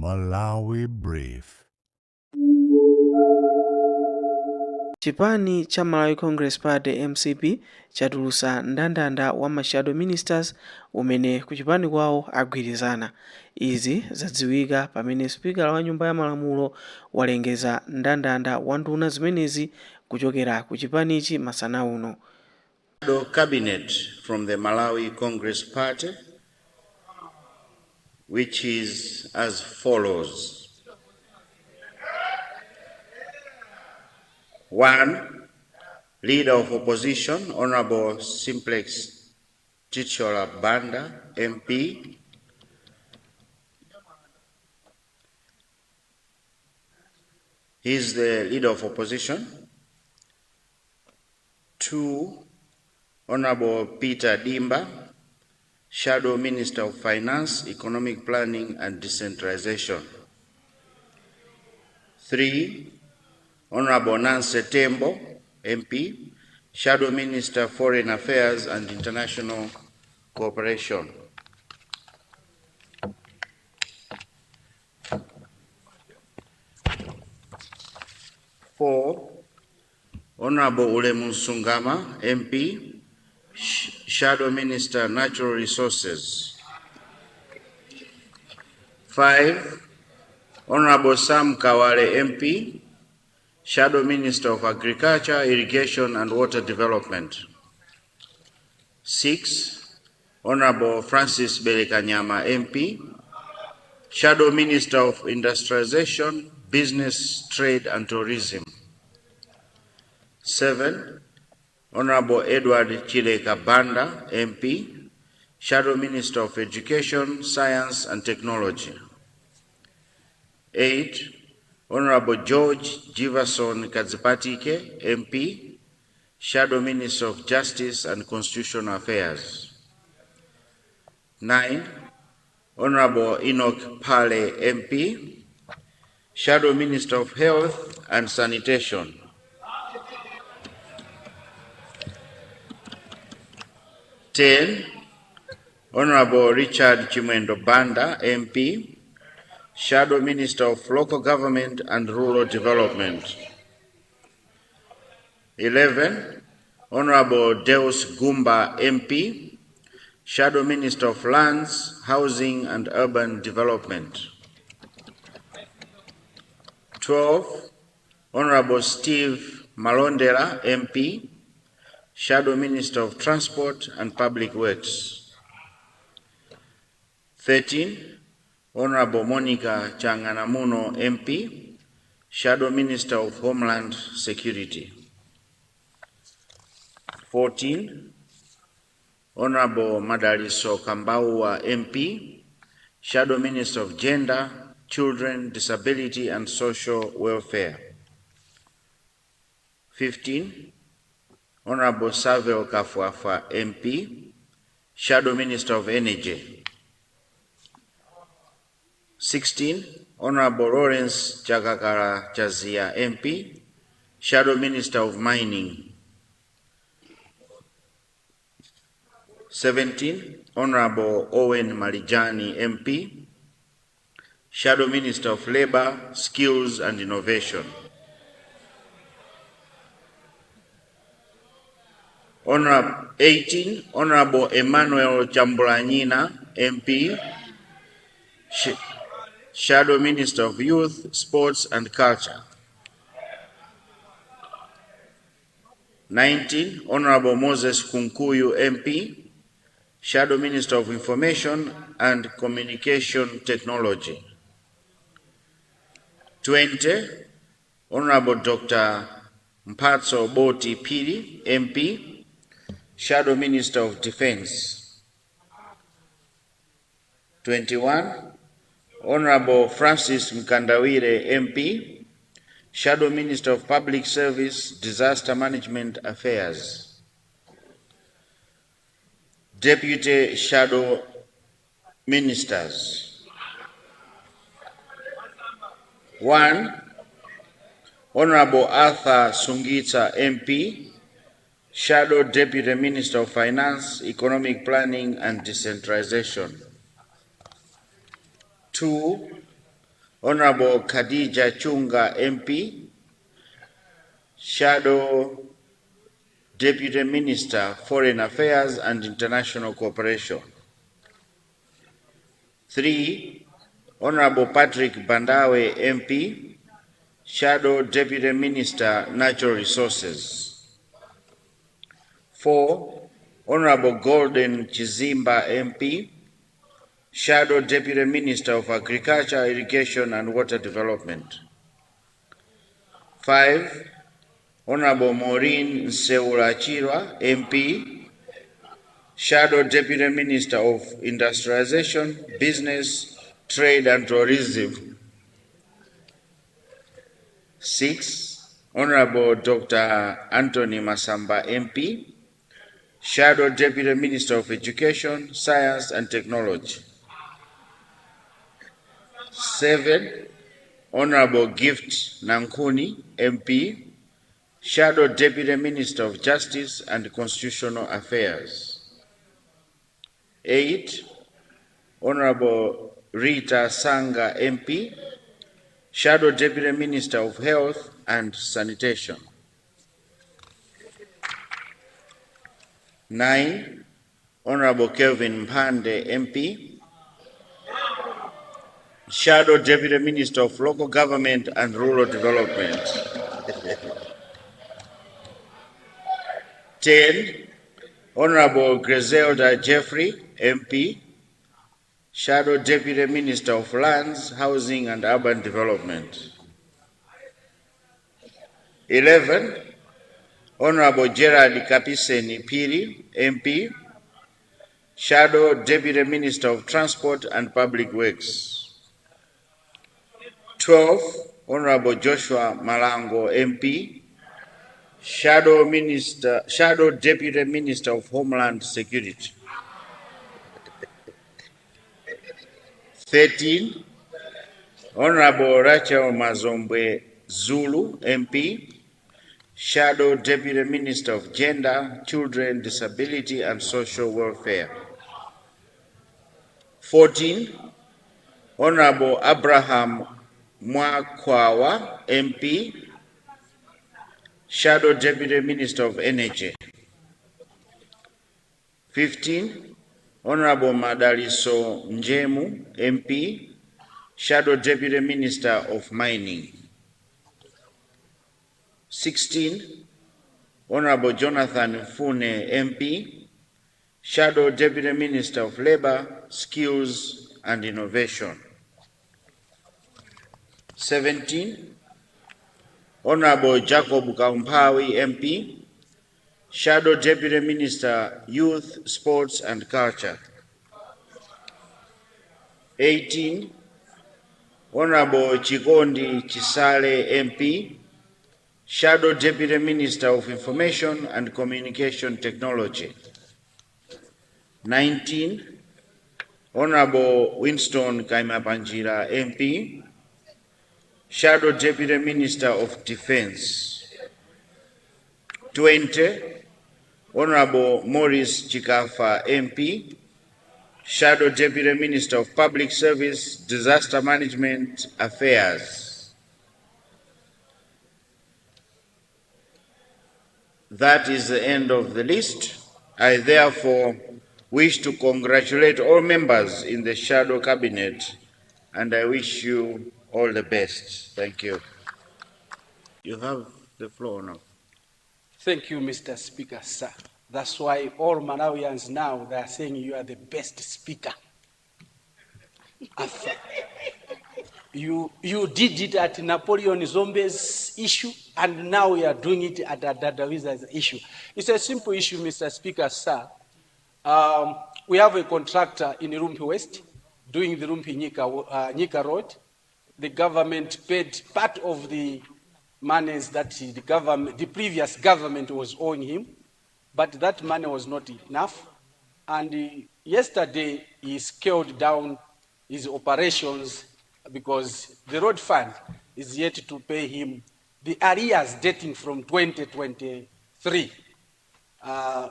Malawi Brief. Chipani cha Malawi Congress Party MCP chatulutsa ndandanda wa ma shadow ministers umene ku chipani kwawo agwirizana. Izi zadziwika pamene spikala wa nyumba ya malamulo walengeza ndandanda wa nduna zimenezi kuchokera ku chipanichi masana uno. The cabinet from the Malawi Congress Party, which is as follows. 1. Leader of Opposition, Honorable Simplex Chichola Banda, MP. He is the Leader of Opposition. 2. Honorable Peter Dimba, Shadow Minister of Finance, Economic Planning and Decentralization. 3. Honorable Nancy Tembo, MP, Shadow Minister, Foreign Affairs and International Cooperation. 4. Honorable Ulemu Sungama, MP, Shadow Minister, Natural Resources. 5. Honorable Sam Kawale, MP, Shadow Minister of Agriculture, Irrigation and Water Development. 6. Honorable Francis Belekanyama, MP, Shadow Minister of Industrialization, Business, Trade and Tourism. 7. Honorable Edward Chileka Banda, MP, Shadow Minister of Education, Science and Technology. 8. Honorable George Jiverson Kadzipatike, MP, Shadow Minister of Justice and Constitutional Affairs. 9. Honorable Enoch Pale, MP, Shadow Minister of Health and Sanitation. 10. Honorable Richard Chimwendo Banda, MP, Shadow Minister of Local Government and Rural Development. 11. Honorable Deus Gumba, MP, Shadow Minister of Lands, Housing and Urban Development. 12. Honorable Steve Malondela, MP, Shadow Minister of Transport and Public Works. 13. Honorable Monica Changanamuno, MP, Shadow Minister of Homeland Security. 14. Honorable Madaliso Kambaua, MP, Shadow Minister of Gender, Children, Disability and Social Welfare. 15. Honorable Saville Kafuafa, MP, Shadow Minister of Energy. 16. Honorable Lawrence Chagakara Chazia, MP, Shadow Minister of Mining. 17. Honorable Owen Malijani, MP, Shadow Minister of Labor, Skills and Innovation. 18. Honorable Emmanuel Chambulanina, MP, Shadow Minister of Youth, Sports and Culture. 19. Honorable Moses Kunkuyu, MP, Shadow Minister of Information and Communication Technology. 20. Honorable Dr. Mpatso Boti Pili, MP, Shadow Minister of Defense. 21. Honorable Francis Mkandawire, MP, Shadow Minister of Public Service, Disaster Management Affairs. Deputy Shadow Ministers. 1. Honorable Arthur Sungita, MP, Shadow Deputy Minister of Finance, Economic Planning and Decentralization. 2. Honorable Khadija Chunga MP, Shadow Deputy Minister, Foreign Affairs and International Cooperation. 3. Honorable Patrick Bandawe MP, Shadow Deputy Minister, Natural Resources. 4. Honorable Golden Chizimba MP, Shadow Deputy Minister of Agriculture, Irrigation and Water Development. 5. Honorable Maureen Seulachirwa MP, Shadow Deputy Minister of Industrialization, Business, Trade and Tourism. 6. Honorable Dr. Anthony Masamba MP, Shadow Deputy Minister of Education, Science and Technology. 7. Honorable Gift Nankuni MP, Shadow Deputy Minister of Justice and Constitutional Affairs. 8. Honorable Rita Sanga MP, Shadow Deputy Minister of Health and Sanitation. 9. Honorable Kelvin Mpande MP, Shadow Deputy Minister of Local Government and Rural Development. 10. Honorable Griselda Jeffrey MP, Shadow Deputy Minister of Lands, Housing and Urban Development. 11. Honorable Gerard Kapiseni Piri MP, Shadow Deputy Minister of Transport and Public Works. 12. Honorable Joshua Malango MP, Shadow Deputy Minister of Homeland Security. 13. Honorable Rachel Mazombwe Zulu MP, Shadow Deputy Minister of Gender, Children, Disability and Social Welfare. 14. Honorable Abraham Mwakwawa MP, Shadow Deputy Minister of Energy. 15. Honorable Madaliso Njemu MP, Shadow Deputy Minister of Mining. 16. Honorable Jonathan Fune MP, Shadow Deputy Minister of Labor, Skills and Innovation. 17. Honorable Jacob Kaumpawi MP, Shadow Deputy Minister, Youth, Sports and Culture. 18. Honorable Chikondi Chisale MP, Shadow Deputy Minister of Information and Communication Technology. 19. Honorable Winston Kaimapanjira MP, Shadow Deputy Minister of Defense. 20. Honorable Maurice Chikafa MP, Shadow Deputy Minister of Public Service, Disaster Management Affairs. That is the end of the list. I therefore wish to congratulate all members in the Shadow Cabinet, and I wish you all the best. Thank you. You have the floor now. Thank you, Mr. Speaker, sir. That's why all Malawians now, they are saying you are the best speaker. You did it at Napoleon Zombe's issue, and now we are doing it at Dadawiza's issue. It's a simple issue, Mr. Speaker, sir. We have a contractor in Rumpi West doing the Rumpi Nyika Road. The government paid part of the monies that the previous government was owing him, but that money was not enough. And yesterday he scaled down his operations because the road fund is yet to pay him the arrears dating from 2023.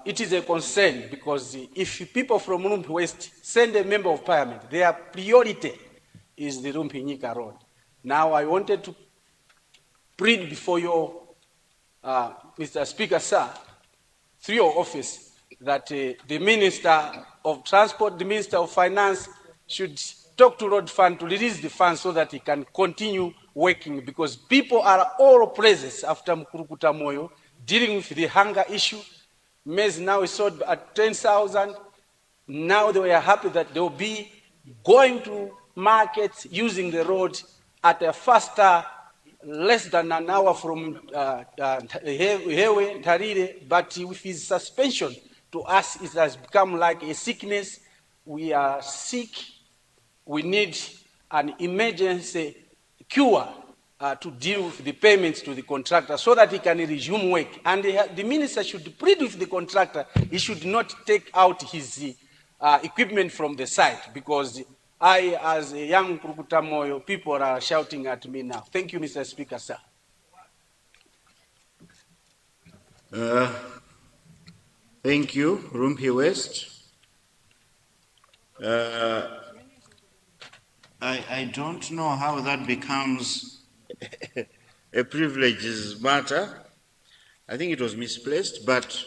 It is a concern because if people from Rumpi West send a member of parliament, their priority is the Rumpi Nyika Road. Now I wanted to plead before your, Mr. Speaker, sir, through your office, that the Minister of Transport, the Minister of Finance should talk to Road Fund to release the funds so that he can continue working, because people are all present after Mkurukuta Moyo dealing with the hunger issue. Maize now is sold at 10,000. Now they were happy that they'll be going to markets using the road at a faster, less than an hour from Hewe, Tarire, but with his suspension, to us it has become like a sickness. We are sick. We need an emergency cure to deal with the payments to the contractor so that he can resume work. And the minister should plead with the contractor. He should not take out his equipment from the site, because I, as a young Kurukuta Moyo, people are shouting at me now. Thank you, Mr. Speaker, sir. Thank you, Rumpi West. I don't know how that becomes a privileges matter. I think it was misplaced, but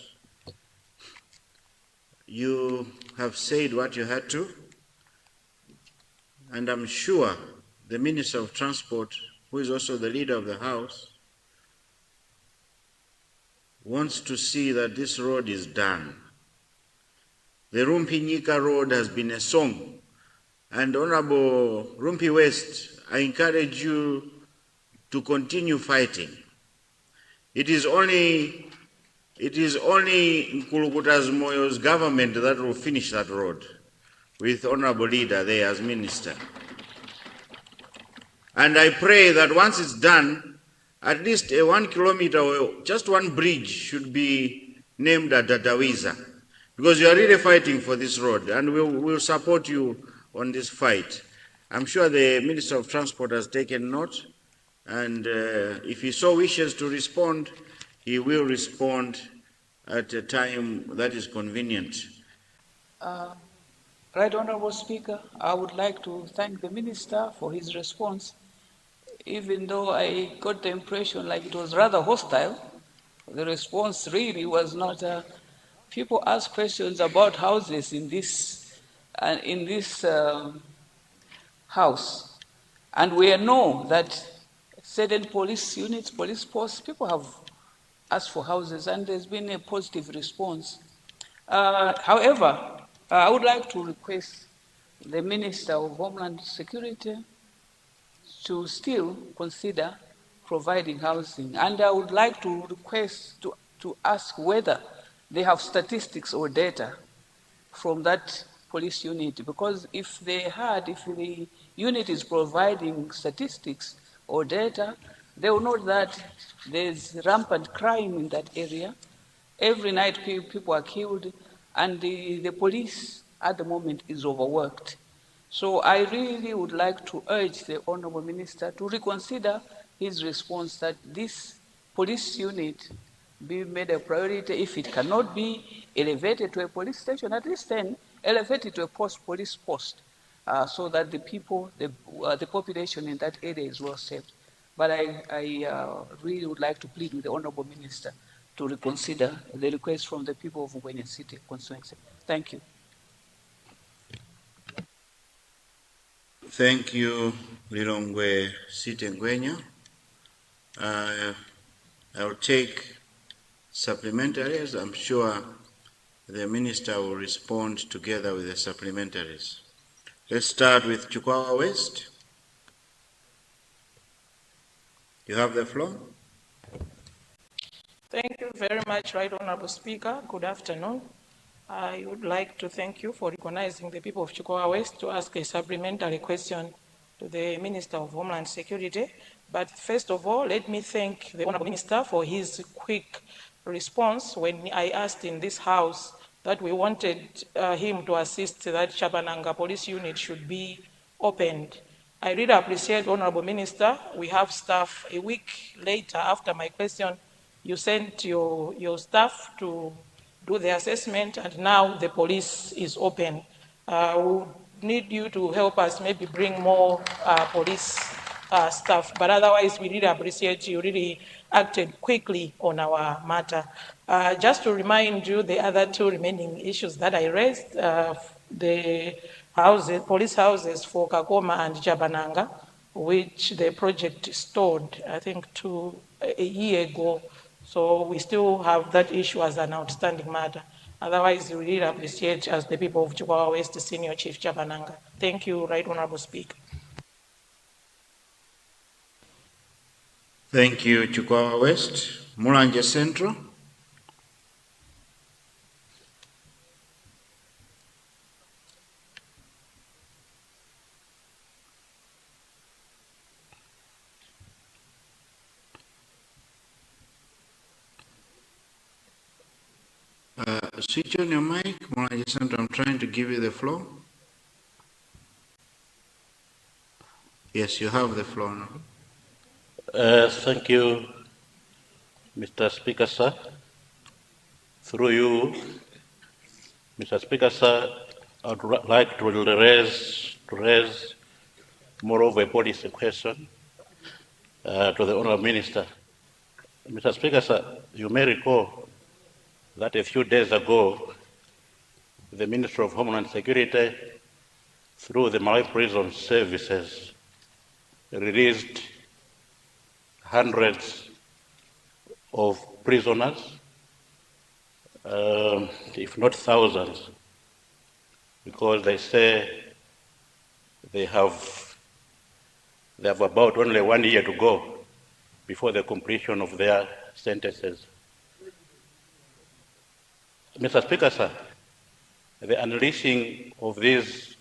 you have said what you had to, and I'm sure the Minister of Transport, who is also the leader of the House, wants to see that this road is done. The Rumpi Nyika road has been a song, and Honorable Rumpi West, I encourage you to continue fighting. It is only Nkulukuta Moyo's government that will finish that road, with Honorable Leader there as Minister. And I pray that once it's done, at least a 1 kilometer or just one bridge should be named Dadawiza, because you are really fighting for this road, and we'll support you on this fight. I'm sure the Minister of Transport has taken note, and if he so wishes to respond, he will respond at a time that is convenient. Right Honorable Speaker, I would like to thank the Minister for his response, even though I got the impression like it was rather hostile. The response really was not. People ask questions about houses in this house, and we know that certain police units, police posts, people have asked for houses, and there's been a positive response. However, I would like to request the Minister of Homeland Security to still consider providing housing. And I would like to request to ask whether they have statistics or data from that police unit, because if the unit is providing statistics or data, they will know that there's rampant crime in that area. Every night people are killed, and the police at the moment is overworked. So I really would like to urge the Honorable Minister to reconsider his response that this police unit be made a priority. If it cannot be elevated to a police station, at least then elevate it to a police post, so that the people, the population in that area is well served. But I really would like to plead with the Honorable Minister to reconsider the request from the people of Ngwenya City constituency. Thank you. Thank you, Lilongwe City Ngwenya. I'll take supplementaries. I'm sure the Minister will respond together with the supplementaries. Let's start with Chukwawa West. You have the floor. Thank you very much, Right Honorable Speaker. Good afternoon. I would like to thank you for recognizing the people of Chukwawa West to ask a supplementary question to the Minister of Homeland Security. But first of all, let me thank the Honorable Minister for his quick response when I asked in this House that we wanted him to assist that Chabananga police unit should be opened. I really appreciate, Honorable Minister. We have staff a week later after my question. You sent your staff to do the assessment, and now the police is open. We need you to help us maybe bring more police staff. But otherwise, we really appreciate you really acted quickly on our matter. Just to remind you, the other two remaining issues that I raised, the houses, police houses for Kagoma and Jabananga, which the project stored, I think, a year ago. So we still have that issue as an outstanding matter. Otherwise, we really appreciate, as the people of Chipapa West, Senior Chief Jabananga. Thank you, Right Honorable Speaker. Thank you, Chipapa West. Mulanje Central. Switch on your mic, Mulanje Central. I'm trying to give you the floor. Yes, you have the floor now. Thank you, Mr. Speaker, sir. Through you, Mr. Speaker, sir, I would like to raise more of a policy question to the Honourable Minister. Mr. Speaker, sir, you may recall that a few days ago, the Ministry of Homeland Security, through the Malawi Prison Services, released hundreds of prisoners, if not thousands, because they say they have about only 1 year to go before the completion of their sentences. Mr. Speaker, sir, the unleashing of these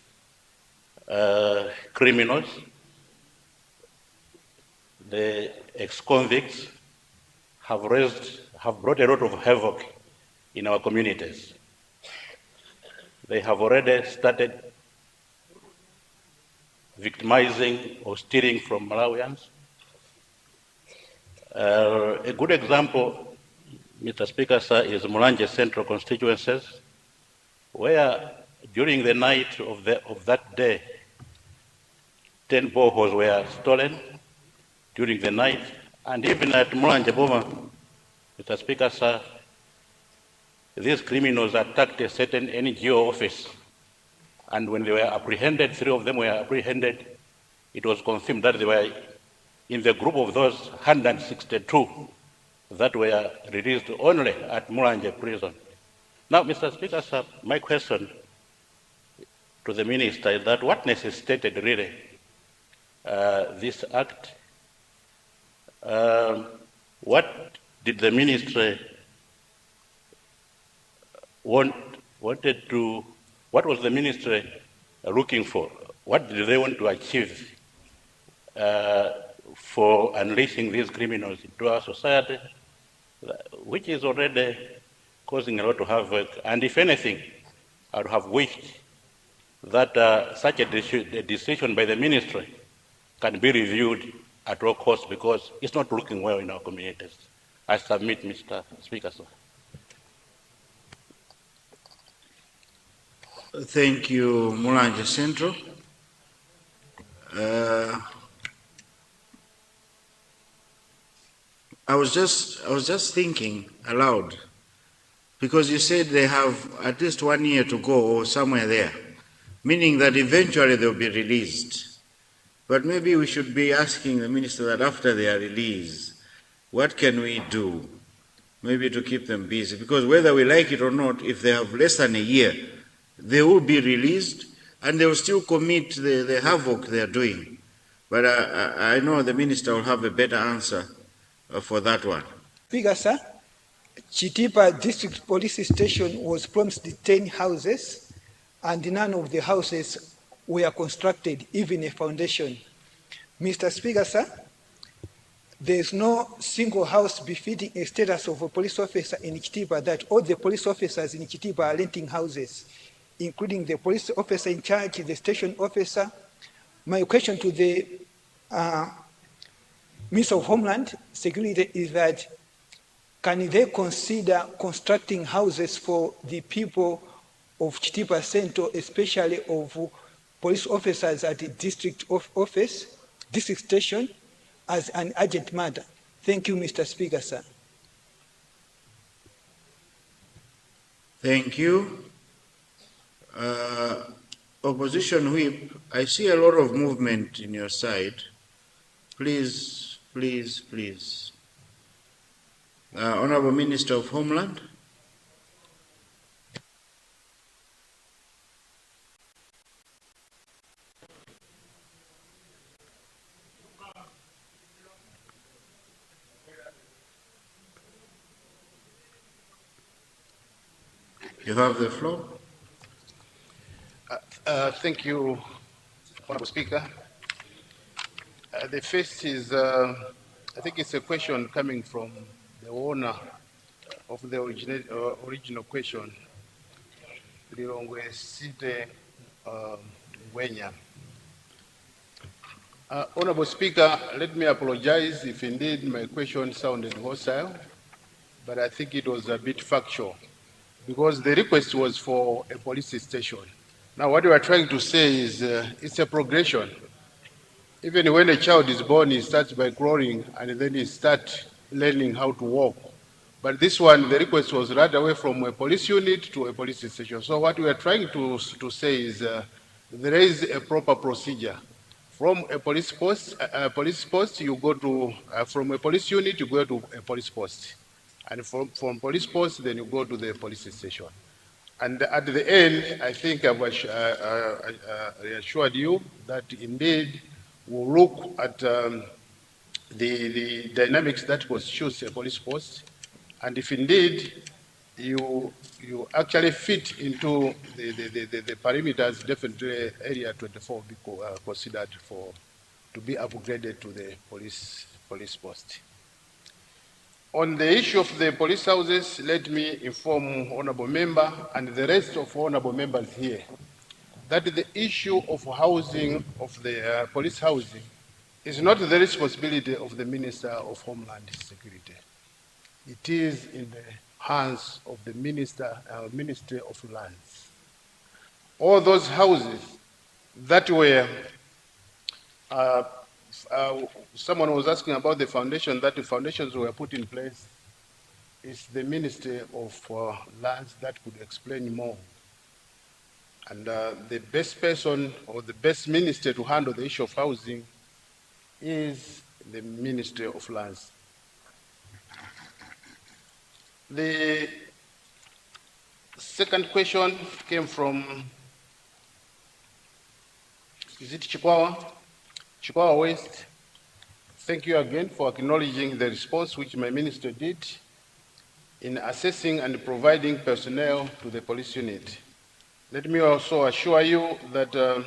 criminals, the ex-convicts, have brought a lot of havoc in our communities. They have already started victimizing or stealing from Malawians. A good example, Mr. Speaker, sir, is Mulanje Central constituencies, where during the night of that day, 10 boreholes were stolen during the night, and even at Mulanje Boma, Mr. Speaker, sir, these criminals attacked a certain NGO office, and when they were apprehended, 3 of them were apprehended, it was confirmed that they were in the group of those 162 that were released only at Mulanje prison. Now, Mr. Speaker, sir, my question to the Minister is that what necessitated really this act? What did the Ministry what was the Ministry looking for? What did they want to achieve for unleashing these criminals into our society, which is already causing a lot of havoc? And if anything, I would have wished that such a decision by the Ministry can be reviewed at all costs, because it's not looking well in our communities. I submit, Mr. Speaker, sir. Thank you, Mulanje Central. I was just thinking aloud, because you said they have at least 1 year to go or somewhere there, meaning that eventually they'll be released. But maybe we should be asking the Minister that after they are released, what can we do maybe to keep them busy? Because whether we like it or not, if they have less than a year, they will be released and they will still commit the havoc they are doing. But I know the Minister will have a better answer for that one. Speaker, sir, Chitipa District Police Station was promised 10 houses, and none of the houses were constructed, even a foundation. Mr. Speaker, sir, there is no single house befitting a status of a police officer in Chitipa that all the police officers in Chitipa are renting houses, including the police officer in charge, the station officer. My question to the Minister of Homeland Security is that, can they consider constructing houses for the people of Chitipa Central, especially of police officers at the district office? District Station as an urgent matter. Thank you, Mr. Speaker, sir. Thank you. Opposition Whip, I see a lot of movement in your side. Please, please, please. Honorable Minister of Homeland. You have the floor. Thank you, Honorable Speaker. The first is, I think it's a question coming from the owner of the original question, Lilongwe Site Wenya. Honorable Speaker, let me apologize if indeed my question sounded hostile, but I think it was a bit factual because the request was for a police station. Now, what we are trying to say is it's a progression. Even when a child is born, he starts by crawling and then he starts learning how to walk. But this one, the request was right away from a police unit to a police station. So what we are trying to say is there is a proper procedure. From a police post, you go to, from a police unit, you go to a police post. And from police post, then you go to the police station. And at the end, I think I've reassured you that indeed we'll look at the dynamics that constitutes a police post. And if indeed you actually fit into the perimeters, definitely area 24 will be considered to be upgraded to the police post. On the issue of the police houses, let me inform Honorable Member and the rest of Honorable Members here that the issue of housing, of the police housing, is not the responsibility of the Minister of Homeland Security. It is in the hands of the Ministry of Lands. All those houses that were, someone was asking about the foundation, that the foundations were put in place. It's the Ministry of Lands that could explain more. And the best person or the best minister to handle the issue of housing is the Ministry of Lands. The second question came from, is it Chipani? Chipani West. Thank you again for acknowledging the response which my minister did in assessing and providing personnel to the police unit. Let me also assure you that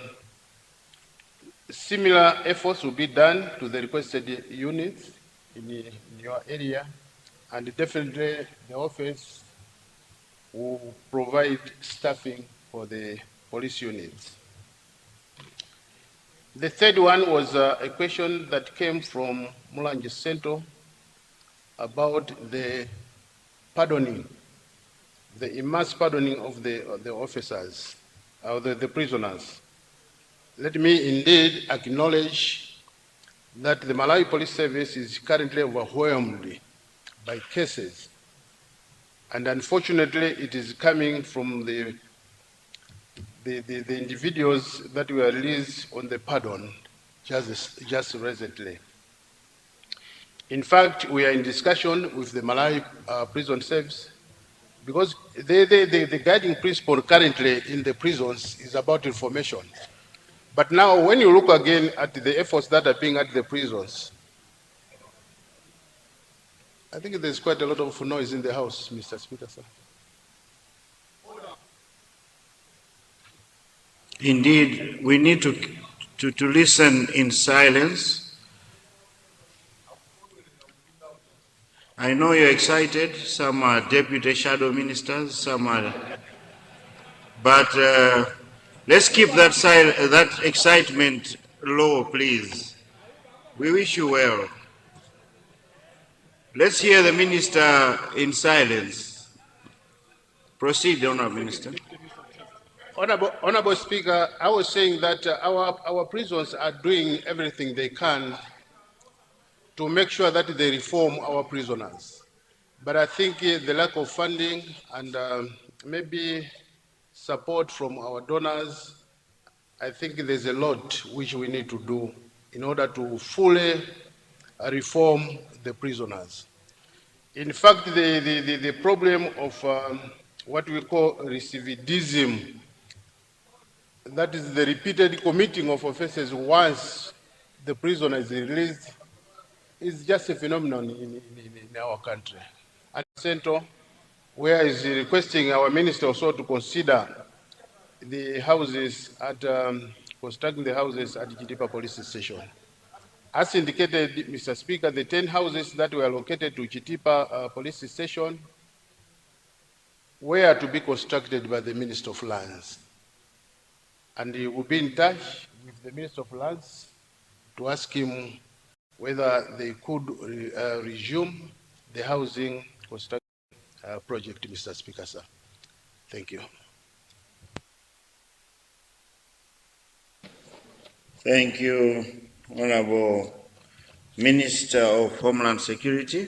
similar efforts will be done to the requested units in your area, and definitely the office will provide staffing for the police units. The third one was a question that came from Mulanje Central about the pardoning, the immense pardoning of the officers, or the prisoners. Let me indeed acknowledge that the Malawi Police Service is currently overwhelmed by cases, and unfortunately it is coming from the individuals that were released on the pardon just recently. In fact, we are in discussion with the Malawi Prison Service because the guiding principle currently in the prisons is about information. But now when you look again at the efforts that are being at the prisons, I think there's quite a lot of noise in the house, Mr. Speaker, sir. Indeed, we need to listen in silence. I know you're excited. Some are deputy shadow ministers, some are, but let's keep that excitement low, please. We wish you well. Let's hear the minister in silence. Proceed, Honourable Minister. Honorable Speaker, I was saying that our prisons are doing everything they can to make sure that they reform our prisoners. But I think the lack of funding and maybe support from our donors, I think there's a lot which we need to do in order to fully reform the prisoners. In fact, the problem of what we call recidivism, that is the repeated committing of offenses once the prisoner is released, is just a phenomenon in our country. At Central, where is requesting our minister also to consider the houses at constructing the houses at Chitipa Police Station. As indicated, Mr. Speaker, the 10 houses that were located to Chitipa Police Station were to be constructed by the Minister of Lands. And he will be in touch with the Minister of Lands to ask him whether they could resume the housing construction project, Mr. Speaker, sir. Thank you. Thank you, Honorable Minister of Homeland Security.